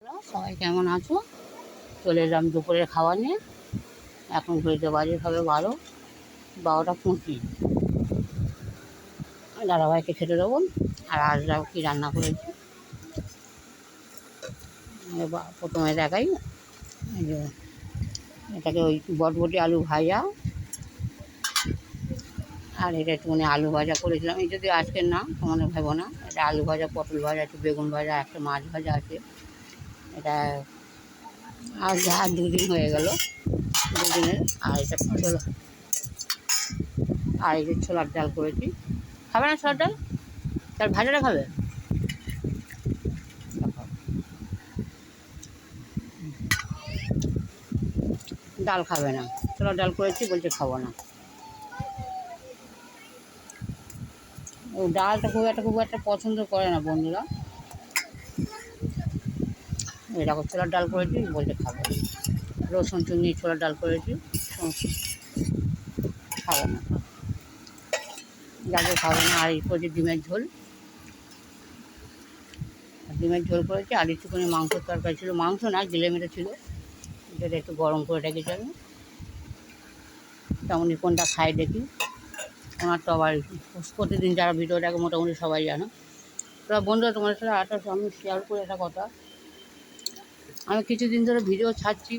সবাই কেমন আছো? চলে এলাম দুপুরের খাওয়া নিয়ে। এখন ঘড়িতে বাজে হবে 12:25। দাদাভাইকে খেতে দেবো। আর আজ কী রান্না করেছি প্রথমে দেখাই। এই যে এটাকে ওই বটবটি আলু ভাজা, আর এটা একটুখানি আলু ভাজা করেছিলাম। এই যদি আজকের না, তোমাদের ভেবো না। এটা আলু ভাজা, পটল ভাজা, একটু বেগুন ভাজা, একটা মাছ ভাজা আছে। এটা আজ 2 দিন হয়ে গেল, 2 দিনের। আর এটা ছোলা, আর এই যে ছোলার ডাল করেছি। খাবে না ছোলার ডাল? তার ভাজাটা খাবে? ডাল খাবে না, ছোলার ডাল করেছি, বলছে খাবো না। ও ডালটা খুব একটা পছন্দ করে না বন্ধুরা। এরকম ছোলার ডাল করেছি, বলছে খাবো না। রসুন চুনি ছোলার ডাল করেছি, খাবে না, যাকে খাবে না। আর এই করেছি ডিমের ঝোল, করেছি। আর একটুখানি মাংসের তরকারি ছিল, মাংস না, গিলে মেটে ছিল, যেটা একটু গরম করে রেখেছি আমি। তেমনই কোনটা খাই দেখি। ওনার তো আবার প্রতিদিন যারা ভিডিও দেখে মোটামুটি সবাই জানো। তোরা বন্ধুরা, তোমাদের সাথে আরেকটা আমি শেয়ার করে একটা কথা। আমি কিছুদিন ধরে ভিডিও ছাড়ছি,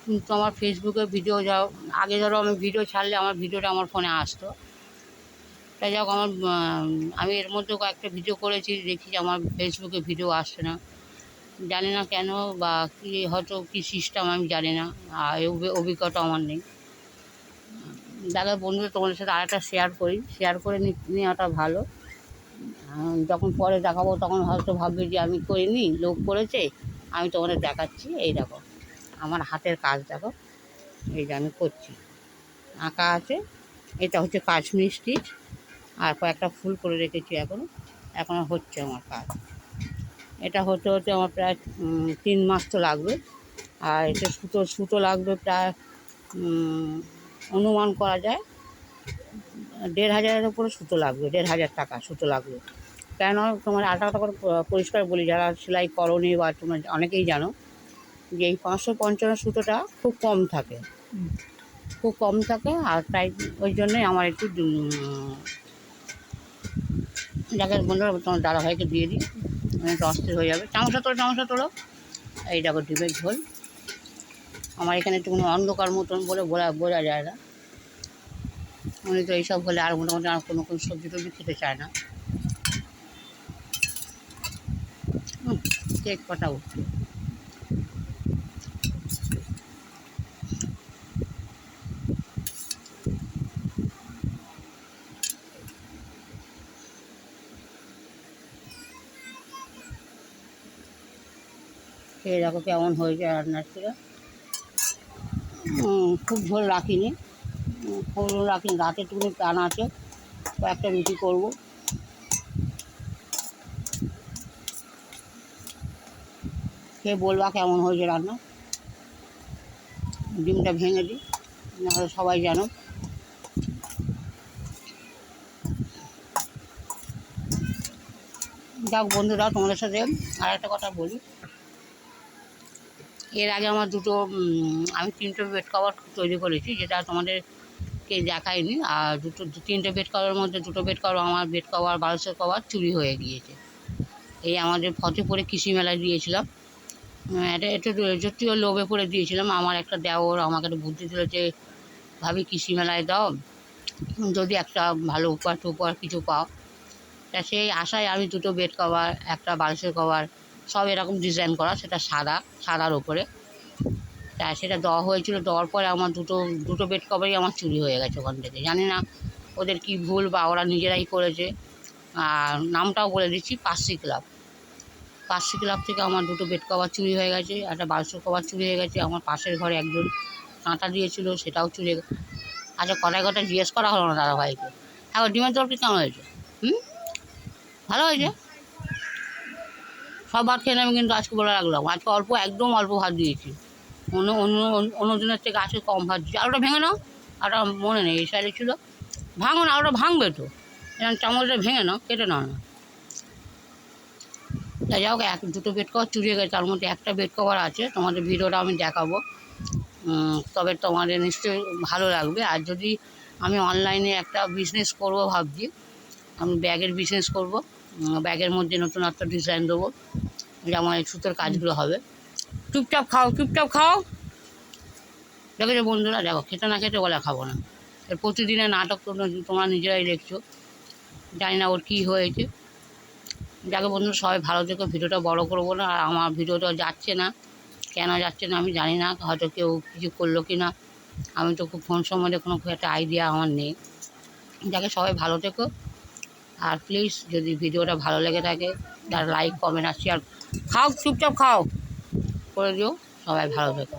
কিন্তু আমার ফেসবুকে ভিডিও যাও, আগে ধরো আমি ভিডিও ছাড়লে আমার ভিডিওটা আমার ফোনে আসতো। তাই যাক, আমি এর মধ্যে কয়েকটা ভিডিও করেছি, দেখি যে আমার ফেসবুকে ভিডিও আসছে না। জানি না কেন, বা কী, হয়তো কী সিস্টেম আমি জানি না। আর এই অভিজ্ঞতা আমার নেই। দাদা বন্ধুরা, তোমাদের সাথে আরেকটা শেয়ার করে নেওয়াটা ভালো। যখন পরে দেখাবো তখন হয়তো ভাববে যে আমি করিনি, লোক করেছে, আমি তোমাদের দেখাচ্ছি। এই দেখো আমার হাতের কাজ, দেখো এই যে আমি করছি, আঁকা আছে। এটা হচ্ছে কাশ্মীরি স্টিচ, আর কয়েকটা ফুল করে রেখেছি। এখনও হচ্ছে আমার কাজ। এটা হতে আমার প্রায় 3 মাস তো লাগবে। আর এটা সুতো লাগবে প্রায়, অনুমান করা যায় 1,500-এর উপরে সুতো লাগবে, 1,500 টাকা সুতো লাগবে। কেন তোমার আরেকটা কথা করে পরিষ্কার বলি, যারা সেলাই করনি বা তোমরা অনেকেই জানো যে এই 555 সুতোটা খুব কম থাকে, আর তাই ওই জন্যই আমার একটু যাকে বন্ধুরা তোমার দাদাভাইকে দিয়ে দিই, একটু অস্থির হয়ে যাবে। চামচা তোলো। এই দেখো ডিমের ঝোল। আমার এখানে একটু কোনো অন্ধকার মতন বলে বোঝা যায় না। উনি তো এইসব হলে আর মোটামুটি আর কোনো সবজি টবজি খেতে চায় না। কেক কটা উঠছে। খেয়ে দেখো কেমন হয়েছে রান্নার থেকে। খুব ঝোল রাখিনি, রাতে একটুখানি টান আছে। কয়েকটা রুটি করবো। খেয়ে বলবা কেমন হয়েছে রান্না। ডিমটা ভেঙে দিই, নাহলে সবাই জানো। যাক বন্ধুরা, তোমাদের সাথে আর একটা কথা বলি। এর আগে আমার আমি 3টে বেড কভার তৈরি করেছি, যেটা তোমাদেরকে দেখাইনি। আর 3টে বেড কভারের মধ্যে 2টো বেড কভার, আমার বেড কভার, বালিশের কভার চুরি হয়ে গিয়েছে। এই আমাদের ফতেপুরে কৃষি মেলায় দিয়েছিলাম। এটা একটু যদিও লোভে পড়ে দিয়েছিলাম। আমার একটা দেওর আমাকে একটা বুদ্ধি দিল যে, ভাবি কৃষি মেলায় দাও, যদি একটা ভালো উপহার কিছু পাও। তা সেই আশায় আমি 2টো বেড কভার, একটা বালিশের কভার, সব এরকম ডিজাইন করা, সেটা সাদার ওপরে। তা সেটা দেওয়া হয়েছিল। দেওয়ার পরে আমার দুটো বেড কভারই আমার চুরি হয়ে গেছে ওখান থেকে। জানি না ওদের কি ভুল, বা ওরা নিজেরাই করেছে। আর নামটাও বলে দিচ্ছি, পার্সি ক্লাব থেকে আমার 2টো বেড কভার চুরি হয়ে গেছে, একটা বালিশের কভার চুরি হয়ে গেছে। আমার পাশের ঘরে একজন কাঁটা দিয়েছিল, সেটাও চুরি হয়ে গেছে। আচ্ছা, কথায় জিজ্ঞেস করা হলো না দাদাভাইকে। হ্যাঁ, ডিমের তরকারি কেমন হয়েছে? ভালো হয়েছে। সব ভাত খেয়ে নেবে, কিন্তু আজকে বলে রাখলাম, আজকে একদম অল্প ভাত দিয়েছি। অন্য দিনের থেকে আজকে কম ভাত দিয়েছি। আলুটা ভেঙে নাও। আলুটা মনে নেই, এই সাইডে ছিল। ভাঙো না, আলুটা ভাঙবে তো। এরকম চামচটা ভেঙে নাও, কেটে নাও না। যাই হোক, দুটো বেড কভার চুরিয়ে গেছে, তার মধ্যে একটা বেড কভার আছে, তোমাদের ভিডিওটা আমি দেখাবো। তবে তোমাদের নিশ্চয়ই ভালো লাগবে। আর যদি আমি অনলাইনে একটা বিজনেস করব ভাবছি, আমি ব্যাগের বিজনেস করব। ব্যাগের মধ্যে নতুন একটা ডিজাইন দেবো, যেমন এই সুতোর কাজগুলো হবে। চুপচাপ খাও, চুপচাপ খাও। দেখেছো বন্ধুরা, দেখো খেতে না খেতে বলে খাবো না। এর প্রতিদিনের নাটক তোমরা নিজেরাই দেখছো, জানি না ওর কী হয়েছে। যাকে বন্ধুরা সবাই ভালো থেকো, ভিডিওটা বড় করবো না। আর আমার ভিডিওটা যাচ্ছে না, কেন যাচ্ছে না আমি জানি না, হয়তো কেউ কিছু করলো কি না। আমি তো খুব ফোন সম্বন্ধে কোনো খুব একটা আইডিয়া আমার নেই। যাকে সবাই ভালো থেকো। আর প্লিজ যদি ভিডিওটা ভালো লেগে থাকে, তার লাইক কমেন্ট আর শেয়ার, খাও চুপচাপ খাও করে দিও। সবাই ভালো থেকো।